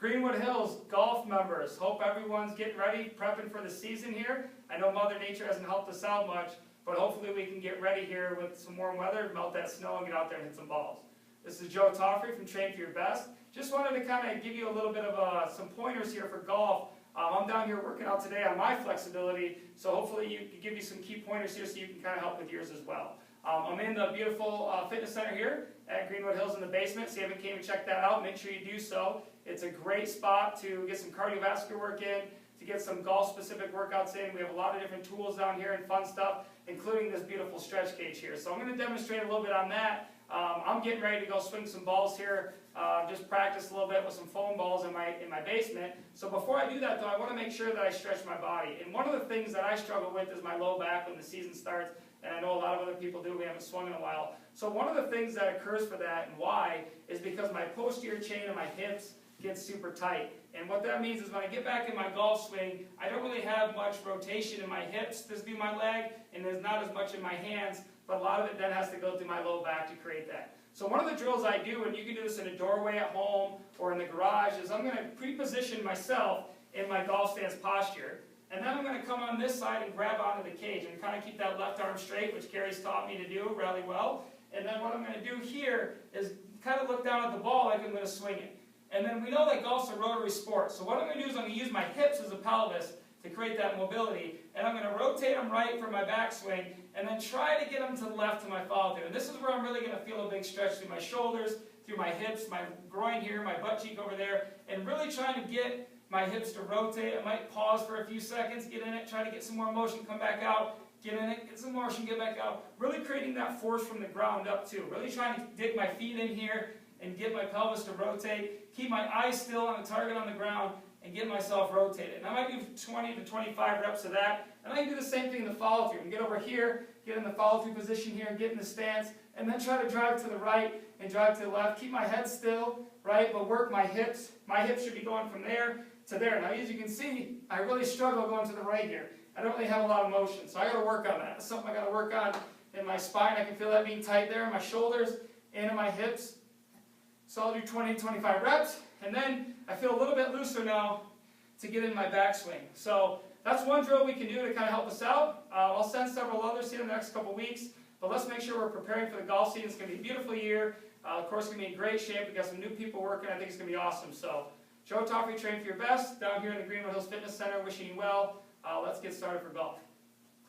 Greenwood Hills golf members, hope everyone's getting ready, prepping for the season here. I know Mother Nature hasn't helped us out much, but hopefully we can get ready here with some warm weather, melt that snow, and get out there and hit some balls. This is Joe Toffrey from Train for Your Best. Just wanted to kind of give you a little bit of some pointers here for golf. I'm down here working out today on my flexibility, so hopefully you can give you some key pointers here so you can kind of help with yours as well. I'm in the beautiful fitness center here at Greenwood Hills in the basement, so if you haven't came and checked that out, make sure you do so. It's a great spot to get some cardiovascular work in, to get some golf-specific workouts in. We have a lot of different tools down here and fun stuff, including this beautiful stretch cage here. So I'm going to demonstrate a little bit on that. I'm getting ready to go swing some balls here, just practice a little bit with some foam balls in my basement. So before I do that though, I want to make sure that I stretch my body. And one of the things that I struggle with is my low back when the season starts, and I know a lot of other people do, we haven't swung in a while. So one of the things that occurs for that and why is because my posterior chain of my hips gets super tight. And what that means is when I get back in my golf swing, I don't really have much rotation in my hips to do my leg, and there's not as much in my hands, but a lot of it then has to go through my low back to create that. So one of the drills I do, and you can do this in a doorway at home or in the garage, is I'm going to pre-position myself in my golf stance posture, and then I'm going to come on this side and grab onto the cage and kind of keep that left arm straight, which Carrie's taught me to do really well. And then what I'm going to do here is kind of look down at the ball like I'm going to swing it. And then we know that golf's a rotary sport, so what I'm going to do is I'm going to use my hips as a pelvis to create that mobility, and I'm going to rotate them right for my backswing, and then try to get them to the left to my follow-through. And this is where I'm really going to feel a big stretch through my shoulders, through my hips, my groin here, my butt cheek over there, and really trying to get my hips to rotate. I might pause for a few seconds, get in it, try to get some more motion, come back out, get in it, get some motion, get back out. Really creating that force from the ground up too. Really trying to dig my feet in here and get my pelvis to rotate, keep my eyes still on the target on the ground, and get myself rotated. And I might do 20 to 25 reps of that, and I can do the same thing in the follow-through. And get over here, get in the follow-through position here, get in the stance, and then try to drive to the right and drive to the left. Keep my head still, right, but work my hips. My hips should be going from there to there. Now, as you can see, I really struggle going to the right here. I don't really have a lot of motion, so I got to work on that. That's something I got to work on in my spine. I can feel that being tight there in my shoulders and in my hips. So I'll do 20 to 25 reps, and then I feel a little bit looser now to get in my backswing. So that's one drill we can do to kind of help us out. I'll send several others here in the next couple weeks, but let's make sure we're preparing for the golf season. It's going to be a beautiful year. Of course, it's going to be in great shape. We've got some new people working. I think it's going to be awesome. So Joe Toffrey, Train for Your Best, down here in the Greenwood Hills Fitness Center, wishing you well. Let's get started for golf.